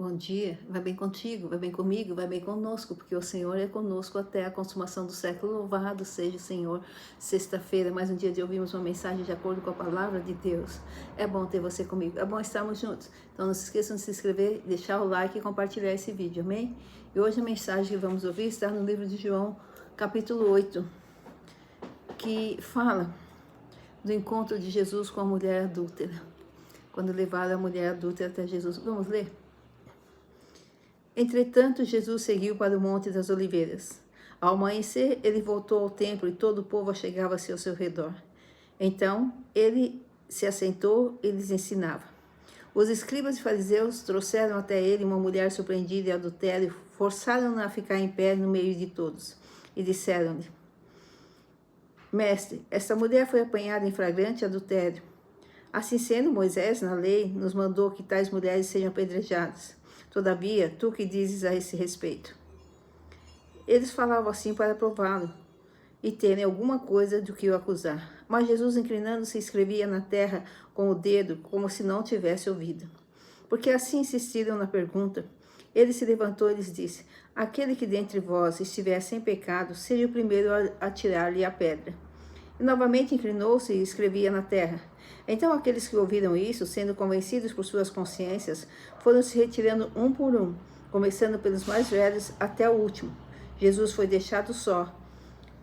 Bom dia, vai bem contigo, vai bem comigo, vai bem conosco, porque o Senhor é conosco até a consumação do século. Louvado seja o Senhor. Sexta-feira, mais um dia de ouvirmos uma mensagem de acordo com a palavra de Deus. É bom ter você comigo, é bom estarmos juntos. Então não se esqueçam de se inscrever, deixar o like e compartilhar esse vídeo, amém? E hoje a mensagem que vamos ouvir está no livro de João, capítulo 8, que fala do encontro de Jesus com a mulher adúltera. Quando levaram a mulher adúltera até Jesus. Vamos ler? Entretanto, Jesus seguiu para o Monte das Oliveiras. Ao amanhecer, ele voltou ao templo e todo o povo achegava-se ao seu redor. Então, ele se assentou e lhes ensinava. Os escribas e fariseus trouxeram até ele uma mulher surpreendida em adultério, forçaram-na a ficar em pé no meio de todos, e disseram-lhe: Mestre, esta mulher foi apanhada em flagrante adultério. Assim sendo, Moisés, na lei, nos mandou que tais mulheres sejam apedrejadas. Todavia, tu que dizes a esse respeito? Eles falavam assim para prová-lo e terem alguma coisa do que o acusar. Mas Jesus, inclinando-se, escrevia na terra com o dedo, como se não tivesse ouvido. Porque assim insistiram na pergunta, ele se levantou e lhes disse: Aquele que dentre vós estiver sem pecado, seja o primeiro a atirar-lhe a pedra. E novamente inclinou-se e escrevia na terra. Então aqueles que ouviram isso, sendo convencidos por suas consciências, foram se retirando um por um, começando pelos mais velhos até o último. Jesus foi deixado só,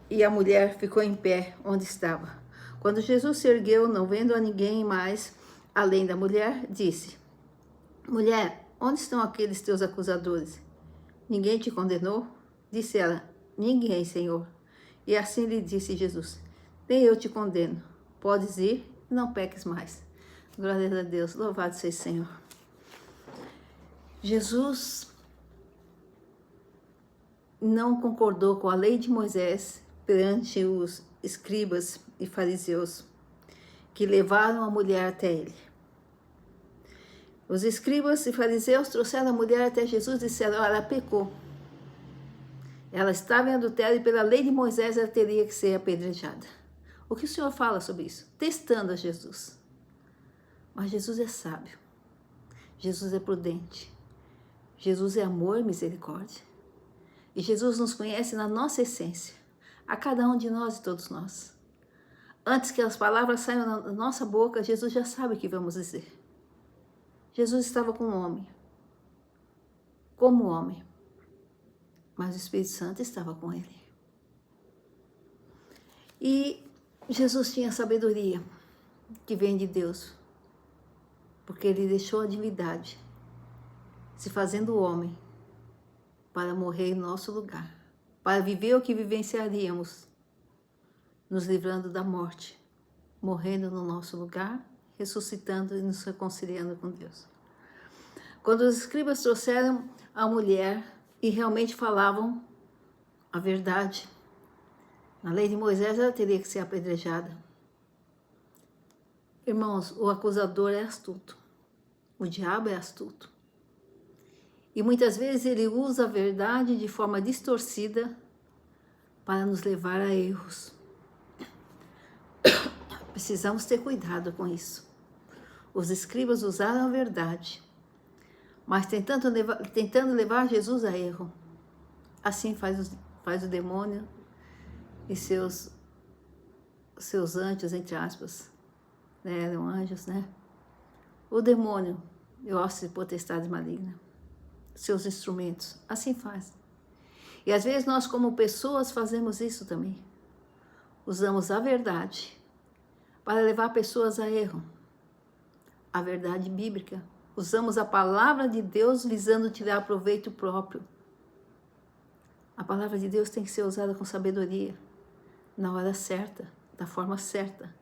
e a mulher ficou em pé onde estava. Quando Jesus se ergueu, não vendo a ninguém mais, além da mulher, disse: Mulher, onde estão aqueles teus acusadores? Ninguém te condenou? Disse ela: Ninguém, Senhor. E assim lhe disse Jesus: Nem eu te condeno. Podes ir e não peques mais. Glória a Deus. Louvado seja o Senhor. Jesus não concordou com a lei de Moisés perante os escribas e fariseus que levaram a mulher até ele. Os escribas e fariseus trouxeram a mulher até Jesus e disseram: ela pecou. Ela estava em adultério e pela lei de Moisés ela teria que ser apedrejada. O que o Senhor fala sobre isso? Testando a Jesus. Mas Jesus é sábio. Jesus é prudente. Jesus é amor e misericórdia. E Jesus nos conhece na nossa essência, a cada um de nós e todos nós. Antes que as palavras saiam da nossa boca, Jesus já sabe o que vamos dizer. Jesus estava com um homem, como homem, mas o Espírito Santo estava com ele. E Jesus tinha sabedoria que vem de Deus, porque ele deixou a divindade, se fazendo homem, para morrer em nosso lugar, para viver o que vivenciaríamos, nos livrando da morte, morrendo no nosso lugar, ressuscitando e nos reconciliando com Deus. Quando os escribas trouxeram a mulher e realmente falavam a verdade, na lei de Moisés ela teria que ser apedrejada. Irmãos, o acusador é astuto, o diabo é astuto. E muitas vezes ele usa a verdade de forma distorcida para nos levar a erros. Precisamos ter cuidado com isso. Os escribas usaram a verdade, mas tentando levar Jesus a erro. Assim faz o demônio e seus anjos, entre aspas, né? Eram anjos, né? O demônio, eu gosto de potestade maligna, seus instrumentos, assim faz. E às vezes nós como pessoas fazemos isso também. Usamos a verdade para levar pessoas a erro. A verdade bíblica. Usamos a palavra de Deus visando tirar proveito próprio. A palavra de Deus tem que ser usada com sabedoria, na hora certa, da forma certa.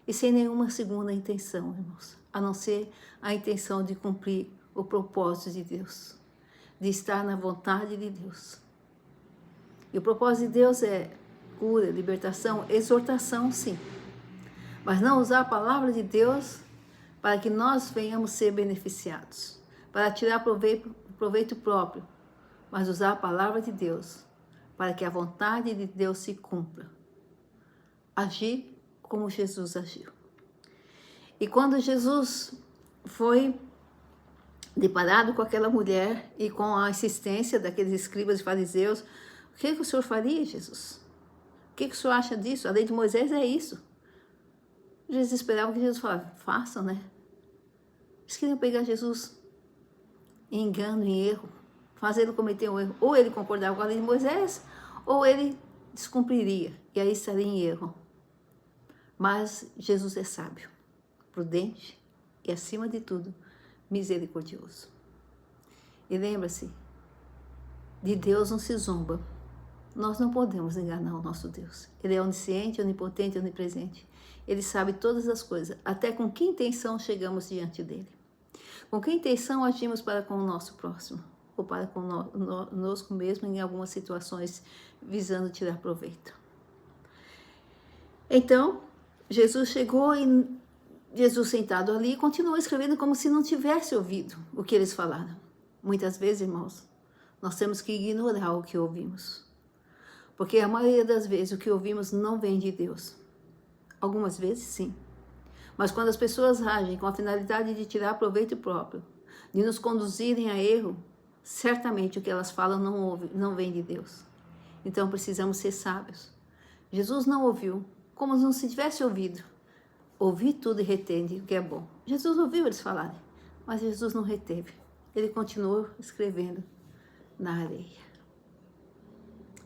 E sem nenhuma segunda intenção, irmãos. A não ser a intenção de cumprir o propósito de Deus. De estar na vontade de Deus. E o propósito de Deus é cura, libertação, exortação, sim. Mas não usar a palavra de Deus para que nós venhamos ser beneficiados. Para tirar proveito próprio. Mas usar a palavra de Deus para que a vontade de Deus se cumpra. Agir como Jesus agiu. E quando Jesus foi deparado com aquela mulher e com a insistência daqueles escribas e fariseus, o que o senhor faria, Jesus? O que o senhor acha disso? A lei de Moisés é isso. Eles esperavam que Jesus falasse, façam, né? Eles queriam pegar Jesus em engano, em erro, fazê-lo cometer um erro. Ou ele concordava com a lei de Moisés, ou ele descumpriria, e aí estaria em erro. Mas Jesus é sábio, prudente e, acima de tudo, misericordioso. E lembra-se, de Deus não se zomba. Nós não podemos enganar o nosso Deus. Ele é onisciente, onipotente, onipresente. Ele sabe todas as coisas, até com que intenção chegamos diante dele. Com que intenção agimos para com o nosso próximo, ou para conosco mesmo em algumas situações, visando tirar proveito. Então, Jesus chegou e Jesus sentado ali continuou escrevendo como se não tivesse ouvido o que eles falaram. Muitas vezes, irmãos, nós temos que ignorar o que ouvimos. Porque a maioria das vezes o que ouvimos não vem de Deus. Algumas vezes, sim. Mas quando as pessoas agem com a finalidade de tirar proveito próprio, de nos conduzirem a erro, certamente o que elas falam não vem de Deus. Então precisamos ser sábios. Jesus não ouviu, como se não se tivesse ouvido. Ouvir tudo e retende o que é bom. Jesus ouviu eles falarem, mas Jesus não reteve. Ele continuou escrevendo na areia.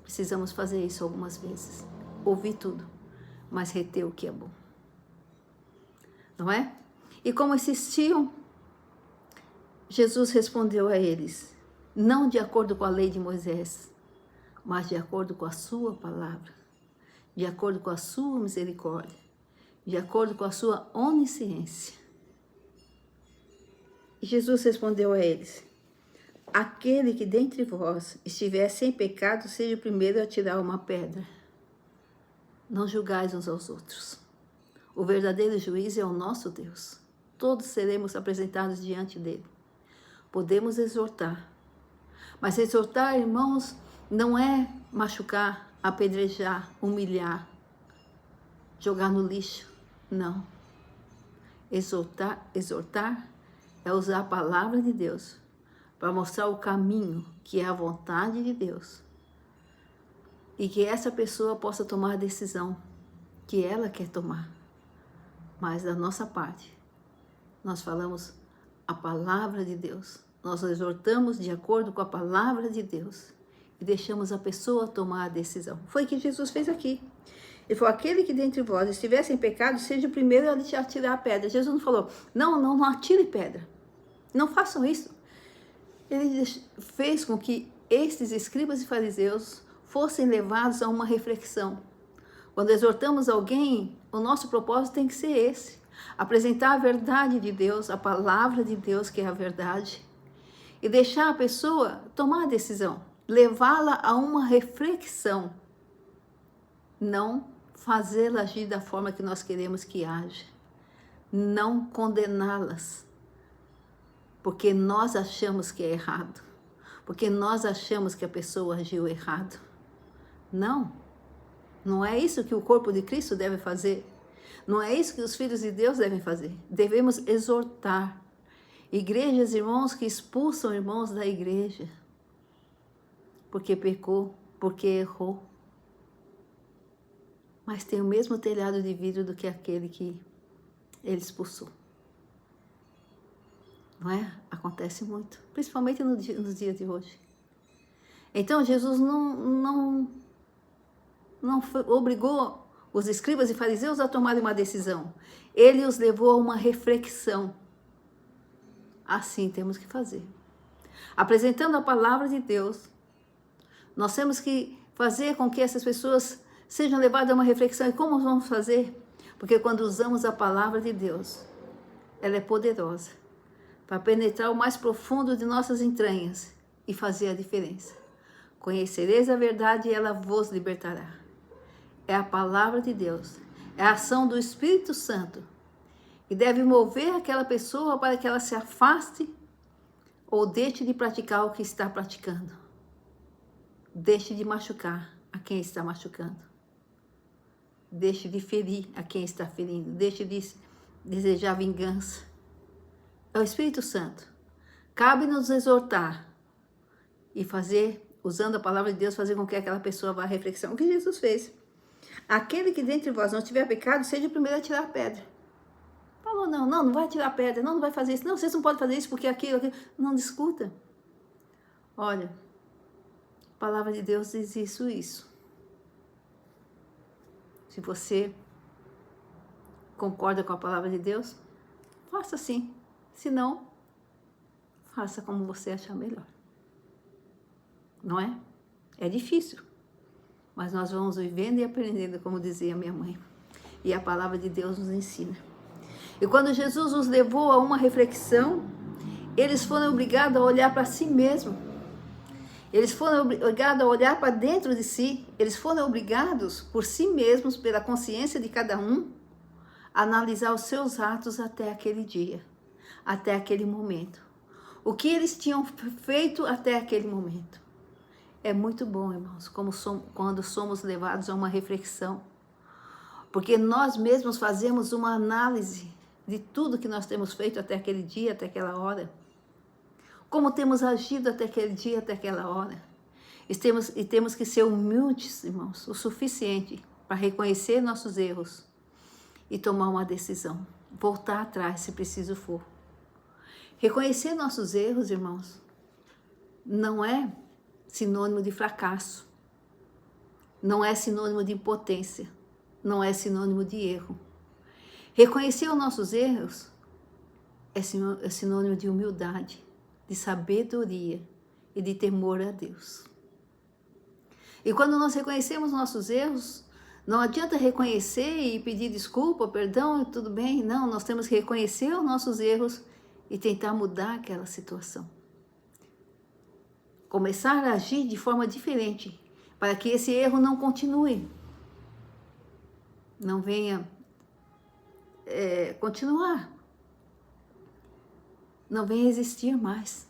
Precisamos fazer isso algumas vezes. Ouvir tudo, mas reter o que é bom. Não é? E como insistiam, Jesus respondeu a eles, não de acordo com a lei de Moisés, mas de acordo com a sua palavra, de acordo com a sua misericórdia, de acordo com a sua onisciência. E Jesus respondeu a eles, aquele que dentre vós estiver sem pecado, seja o primeiro a tirar uma pedra. Não julgais uns aos outros. O verdadeiro juiz é o nosso Deus. Todos seremos apresentados diante dele. Podemos exortar. Mas exortar, irmãos, não é machucar, apedrejar, humilhar, jogar no lixo. Não. Exortar é usar a palavra de Deus para mostrar o caminho que é a vontade de Deus. E que essa pessoa possa tomar a decisão que ela quer tomar. Mas da nossa parte, nós falamos a palavra de Deus. Nós exortamos de acordo com a palavra de Deus e deixamos a pessoa tomar a decisão. Foi o que Jesus fez aqui. Ele falou, aquele que dentre vós estivesse em pecado, seja o primeiro a atirar a pedra. Jesus não falou, não atire pedra. Não façam isso. Ele fez com que estes escribas e fariseus fossem levados a uma reflexão. Quando exortamos alguém, o nosso propósito tem que ser esse. Apresentar a verdade de Deus, a palavra de Deus, que é a verdade, e deixar a pessoa tomar a decisão, levá-la a uma reflexão, não fazê-la agir da forma que nós queremos que age, não condená-las, porque nós achamos que é errado, porque nós achamos que a pessoa agiu errado. Não é isso que o corpo de Cristo deve fazer. Não é isso que os filhos de Deus devem fazer. Devemos exortar. Igrejas, irmãos, que expulsam irmãos da igreja. Porque pecou, porque errou. Mas tem o mesmo telhado de vidro do que aquele que ele expulsou. Não é? Acontece muito. Principalmente nos dias de hoje. Então, Jesus não obrigou os escribas e fariseus a tomarem uma decisão. Ele os levou a uma reflexão. Assim temos que fazer. Apresentando a palavra de Deus, nós temos que fazer com que essas pessoas sejam levadas a uma reflexão. E como vamos fazer? Porque quando usamos a palavra de Deus, ela é poderosa para penetrar o mais profundo de nossas entranhas e fazer a diferença. Conhecereis a verdade e ela vos libertará. É a palavra de Deus, é a ação do Espírito Santo que deve mover aquela pessoa para que ela se afaste ou deixe de praticar o que está praticando. Deixe de machucar a quem está machucando. Deixe de ferir a quem está ferindo. Deixe de desejar vingança. É o Espírito Santo Cabe nos exortar e fazer, usando a palavra de Deus, fazer com que aquela pessoa vá à reflexão. O que Jesus fez? Aquele que dentre vós não tiver pecado, seja o primeiro a tirar a pedra. Falou, não vai tirar a pedra, não vai fazer isso. Não, vocês não podem fazer isso porque aquilo. Não discuta. Olha, a palavra de Deus diz isso. Se você concorda com a palavra de Deus, faça assim. Se não, faça como você achar melhor. Não é? É difícil. Mas nós vamos vivendo e aprendendo, como dizia minha mãe. E a palavra de Deus nos ensina. E quando Jesus os levou a uma reflexão, eles foram obrigados a olhar para si mesmos. Eles foram obrigados a olhar para dentro de si. Eles foram obrigados, por si mesmos, pela consciência de cada um, a analisar os seus atos até aquele dia, até aquele momento. O que eles tinham feito até aquele momento. É muito bom, irmãos, quando somos levados a uma reflexão. Porque nós mesmos fazemos uma análise de tudo que nós temos feito até aquele dia, até aquela hora. Como temos agido até aquele dia, até aquela hora. E temos que ser humildes, irmãos, o suficiente para reconhecer nossos erros e tomar uma decisão. Voltar atrás, se preciso for. Reconhecer nossos erros, irmãos, não é sinônimo de fracasso. Não é sinônimo de impotência. Não é sinônimo de erro. Reconhecer os nossos erros é sinônimo de humildade, de sabedoria e de temor a Deus. E quando nós reconhecemos nossos erros, não adianta reconhecer e pedir desculpa, perdão, tudo bem. Não, nós temos que reconhecer os nossos erros e tentar mudar aquela situação. Começar a agir de forma diferente, para que esse erro não continue. Não venha continuar. Não venha existir mais.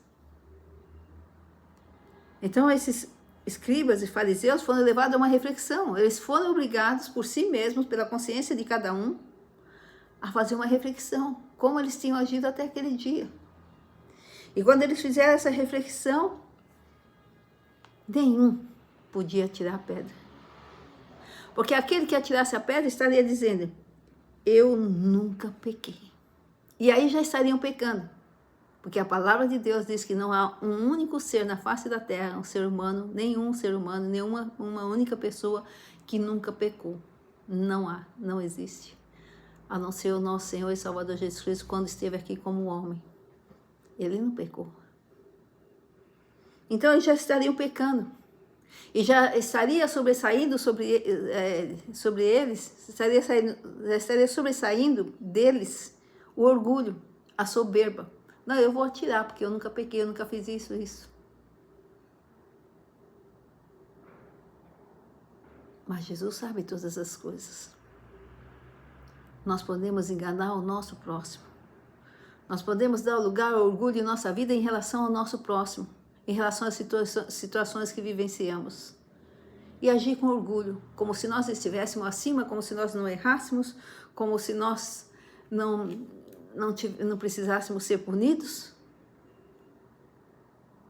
Então, esses escribas e fariseus foram levados a uma reflexão. Eles foram obrigados por si mesmos, pela consciência de cada um, a fazer uma reflexão. Como eles tinham agido até aquele dia. E quando eles fizeram essa reflexão, nenhum podia tirar a pedra. Porque aquele que atirasse a pedra estaria dizendo, eu nunca pequei. E aí já estariam pecando. Porque a palavra de Deus diz que não há um único ser na face da terra, um ser humano, nenhuma uma única pessoa que nunca pecou. Não há, não existe. A não ser o nosso Senhor e Salvador Jesus Cristo quando esteve aqui como homem. Ele não pecou. Então eles já estariam pecando. E já estaria sobressaindo sobre eles, já estaria sobressaindo deles o orgulho, a soberba. Não, eu vou atirar, porque eu nunca pequei, eu nunca fiz isso. Mas Jesus sabe todas as coisas. Nós podemos enganar o nosso próximo. Nós podemos dar lugar ao orgulho em nossa vida em relação ao nosso próximo, em relação às situações que vivenciamos. E agir com orgulho, como se nós estivéssemos acima, como se nós não errássemos, como se nós não precisássemos ser punidos.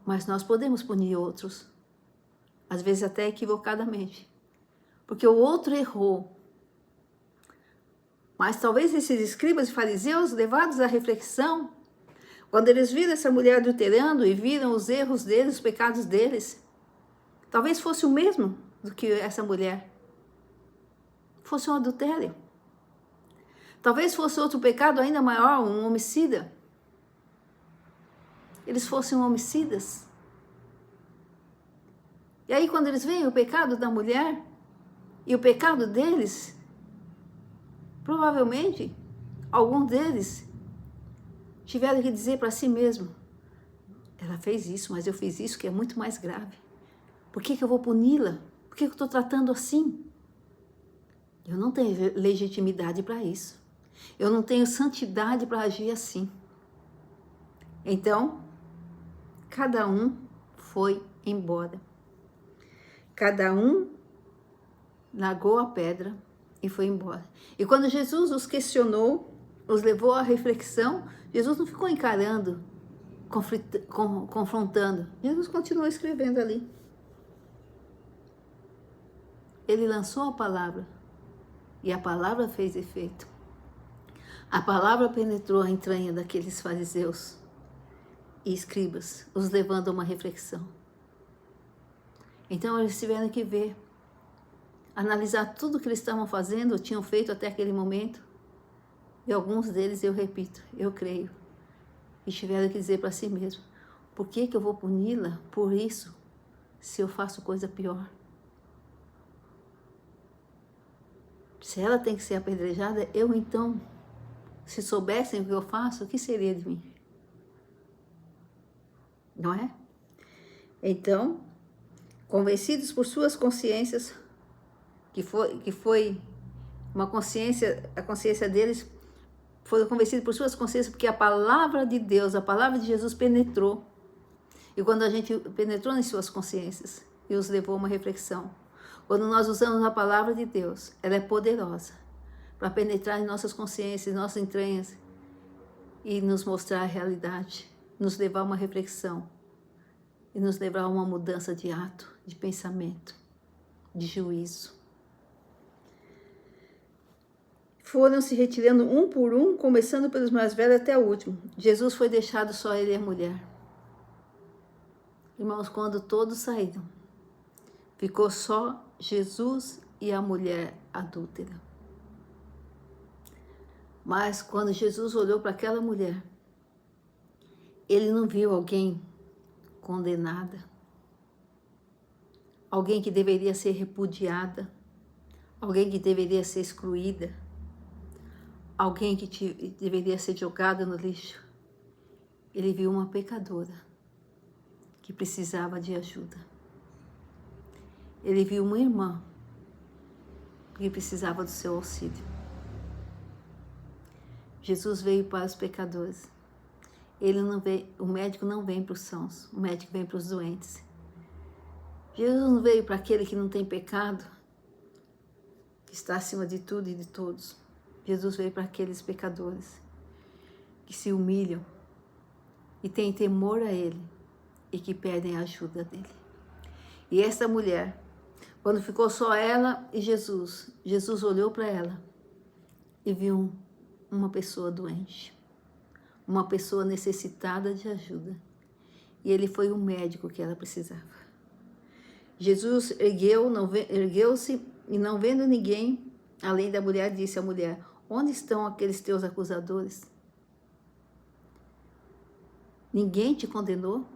Mas nós podemos punir outros, às vezes até equivocadamente, porque o outro errou. Mas talvez esses escribas e fariseus, levados à reflexão, quando eles viram essa mulher adulterando e viram os erros deles, os pecados deles, talvez fosse o mesmo do que essa mulher. Fosse um adultério. Talvez fosse outro pecado ainda maior, um homicida. Eles fossem homicidas. E aí quando eles veem o pecado da mulher e o pecado deles, provavelmente, alguns deles tiveram que dizer para si mesmo, ela fez isso, mas eu fiz isso que é muito mais grave. Por que eu vou puni-la? Por que eu estou tratando assim? Eu não tenho legitimidade para isso. Eu não tenho santidade para agir assim. Então, cada um foi embora. Cada um largou a pedra e foi embora. E quando Jesus os questionou, os levou à reflexão, Jesus não ficou encarando confrontando. Jesus continuou escrevendo ali. Ele lançou a palavra e a palavra fez efeito. A palavra penetrou a entranha daqueles fariseus e escribas, os levando a uma reflexão. Então eles tiveram que ver, analisar tudo que eles estavam fazendo, ou tinham feito até aquele momento. E alguns deles, eu repito, eu creio, e tiveram que dizer para si mesmo: por que eu vou puni-la por isso, se eu faço coisa pior? Se ela tem que ser apedrejada, eu então, se soubessem o que eu faço, o que seria de mim? Não é? Então, convencidos por suas consciências, que foi uma consciência, a consciência deles, foram convencidos por suas consciências, porque a palavra de Deus, a palavra de Jesus penetrou. E quando a gente penetrou em suas consciências e os levou a uma reflexão, quando nós usamos a palavra de Deus, ela é poderosa para penetrar em nossas consciências, em nossas entranhas e nos mostrar a realidade, nos levar a uma reflexão e nos levar a uma mudança de ato, de pensamento, de juízo. Foram se retirando um por um, começando pelos mais velhos até o último. Jesus foi deixado só ele e a mulher. Irmãos, quando todos saíram, ficou só Jesus e a mulher adúltera. Mas quando Jesus olhou para aquela mulher, ele não viu alguém condenada, alguém que deveria ser repudiada, alguém que deveria ser excluída, alguém que deveria ser jogada no lixo. Ele viu uma pecadora que precisava de ajuda. Ele viu uma irmã que precisava do seu auxílio. Jesus veio para os pecadores. Ele não veio, o médico não vem para os sãos, o médico vem para os doentes. Jesus não veio para aquele que não tem pecado, que está acima de tudo e de todos. Jesus veio para aqueles pecadores que se humilham e têm temor a Ele e que pedem a ajuda dEle. E essa mulher, quando ficou só ela e Jesus, Jesus olhou para ela e viu uma pessoa doente, uma pessoa necessitada de ajuda. E Ele foi o médico que ela precisava. Jesus ergueu-se e, não vendo ninguém, além da mulher, disse à mulher: onde estão aqueles teus acusadores? Ninguém te condenou?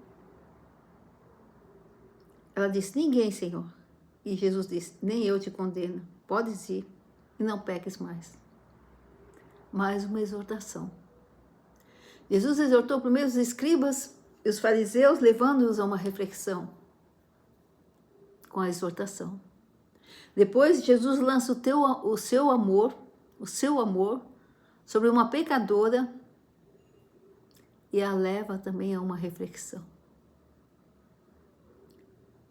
Ela disse: ninguém, Senhor. E Jesus disse: nem eu te condeno. Podes ir e não peques mais. Mais uma exortação. Jesus exortou primeiro os escribas e os fariseus, levando-os a uma reflexão com a exortação. Depois, Jesus lança o seu amor sobre uma pecadora e a leva também a uma reflexão.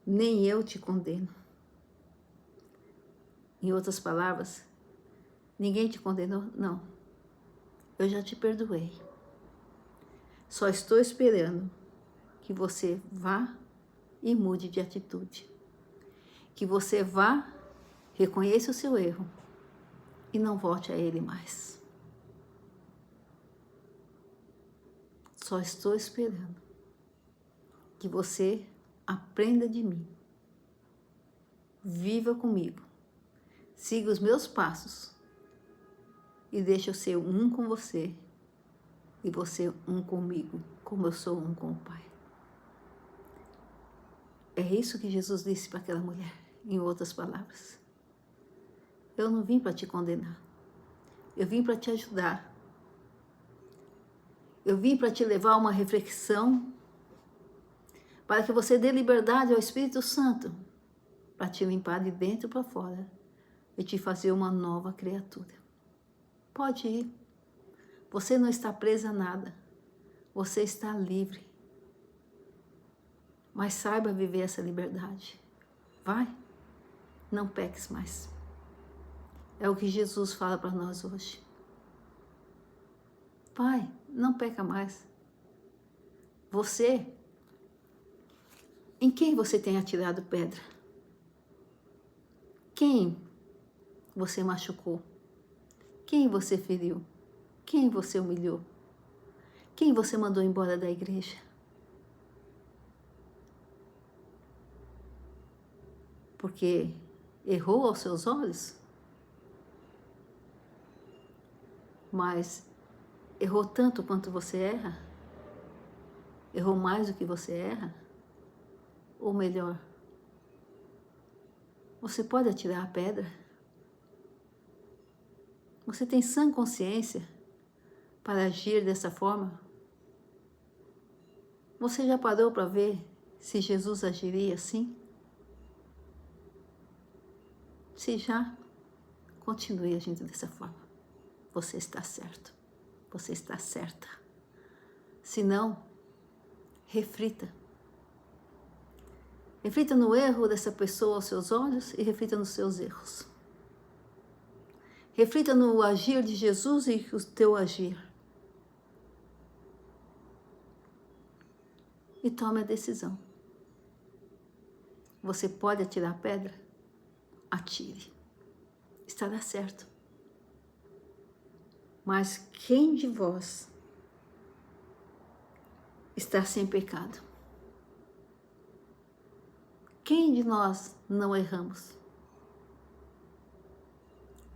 Nem eu te condeno. Em outras palavras, ninguém te condenou? Não. Eu já te perdoei. Só estou esperando que você vá e mude de atitude. Que você vá, reconheça o seu erro e não volte a ele mais. Só estou esperando que você aprenda de mim. Viva comigo. Siga os meus passos e deixe eu ser um com você e você um comigo, como eu sou um com o Pai. É isso que Jesus disse para aquela mulher, em outras palavras. Eu não vim para te condenar, eu vim para te ajudar. Eu vim para te levar a uma reflexão, para que você dê liberdade ao Espírito Santo, para te limpar de dentro para fora e te fazer uma nova criatura. Pode ir. Você não está presa a nada. Você está livre. Mas saiba viver essa liberdade. Vai. Não peques mais. É o que Jesus fala para nós hoje. Vai, não peca mais. Você, em quem você tem atirado pedra? Quem você machucou? Quem você feriu? Quem você humilhou? Quem você mandou embora da igreja? Porque errou aos seus olhos? Mas errou tanto quanto você erra? Errou mais do que você erra? Ou melhor, você pode atirar a pedra? Você tem sã consciência para agir dessa forma? Você já parou para ver se Jesus agiria assim? Se já, continue agindo dessa forma. Você está certo. Você está certa. Se não, reflita. Reflita no erro dessa pessoa aos seus olhos e reflita nos seus erros. Reflita no agir de Jesus e o teu agir. E tome a decisão. Você pode atirar a pedra? Atire. Estará certo. Mas quem de vós está sem pecado? Quem de nós não erramos?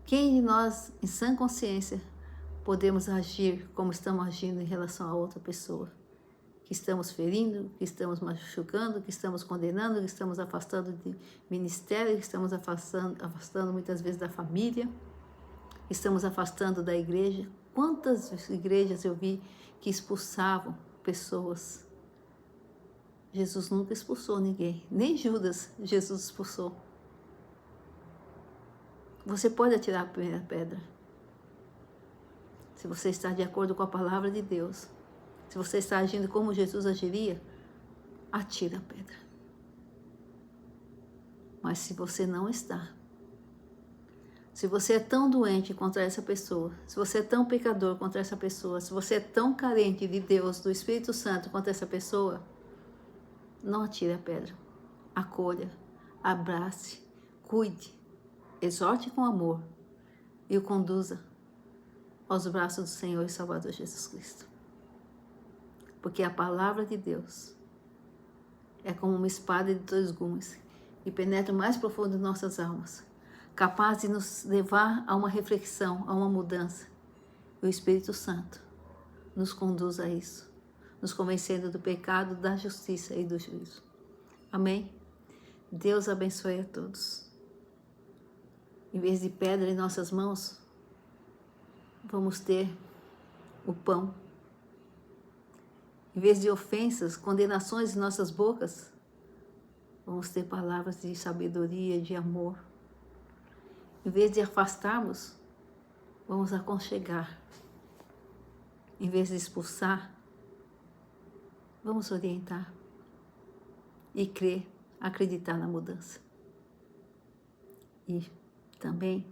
Quem de nós, em sã consciência, podemos agir como estamos agindo em relação a outra pessoa? Que estamos ferindo, que estamos machucando, que estamos condenando, que estamos afastando de ministério, que estamos afastando muitas vezes da família, que estamos afastando da igreja. Quantas igrejas eu vi que expulsavam pessoas? Jesus nunca expulsou ninguém, nem Judas Jesus expulsou. Você pode atirar a primeira pedra. Se você está de acordo com a palavra de Deus, se você está agindo como Jesus agiria, atira a pedra. Mas se você não está, se você é tão doente contra essa pessoa, se você é tão pecador contra essa pessoa, se você é tão carente de Deus, do Espírito Santo contra essa pessoa, não atire a pedra. Acolha, abrace, cuide, exorte com amor e o conduza aos braços do Senhor e Salvador Jesus Cristo. Porque a palavra de Deus é como uma espada de dois gumes e penetra o mais profundo de nossas almas, capaz de nos levar a uma reflexão, a uma mudança. E o Espírito Santo nos conduz a isso, nos convencendo do pecado, da justiça e do juízo. Amém? Deus abençoe a todos. Em vez de pedra em nossas mãos, vamos ter o pão. Em vez de ofensas, condenações em nossas bocas, vamos ter palavras de sabedoria, de amor. Em vez de afastarmos, vamos aconchegar. Em vez de expulsar, vamos orientar e crer, acreditar na mudança. E também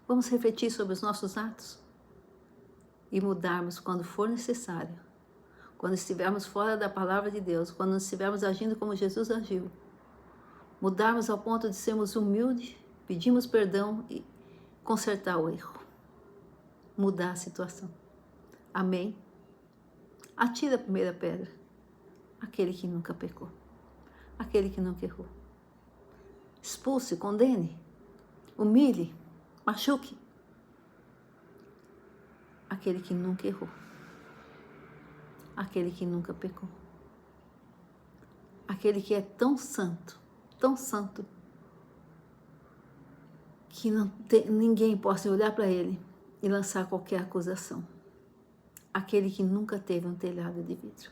vamos refletir sobre os nossos atos e mudarmos quando for necessário, quando estivermos fora da palavra de Deus, quando estivermos agindo como Jesus agiu, mudarmos ao ponto de sermos humildes, pedirmos perdão e consertar o erro, mudar a situação. Amém? Atira a primeira pedra, aquele que nunca pecou, aquele que nunca errou. Expulse, condene, humilhe, machuque aquele que nunca errou, aquele que nunca pecou, aquele que é tão santo, que ninguém possa olhar para ele e lançar qualquer acusação. Aquele que nunca teve um telhado de vidro.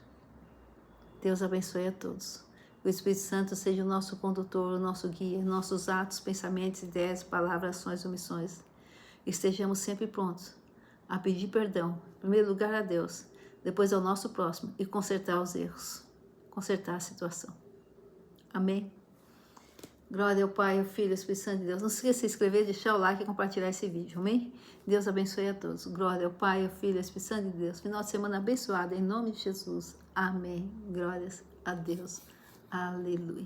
Deus abençoe a todos. O Espírito Santo seja o nosso condutor, o nosso guia, nossos atos, pensamentos, ideias, palavras, ações, omissões. Estejamos sempre prontos a pedir perdão, em primeiro lugar a Deus, depois ao nosso próximo e consertar os erros, consertar a situação. Amém? Glória ao Pai, ao Filho e ao Espírito Santo de Deus. Não se esqueça de se inscrever, deixar o like e compartilhar esse vídeo. Amém? Deus abençoe a todos. Glória ao Pai, ao Filho e ao Espírito Santo de Deus. Final de semana abençoado, em nome de Jesus. Amém. Glórias a Deus. Aleluia.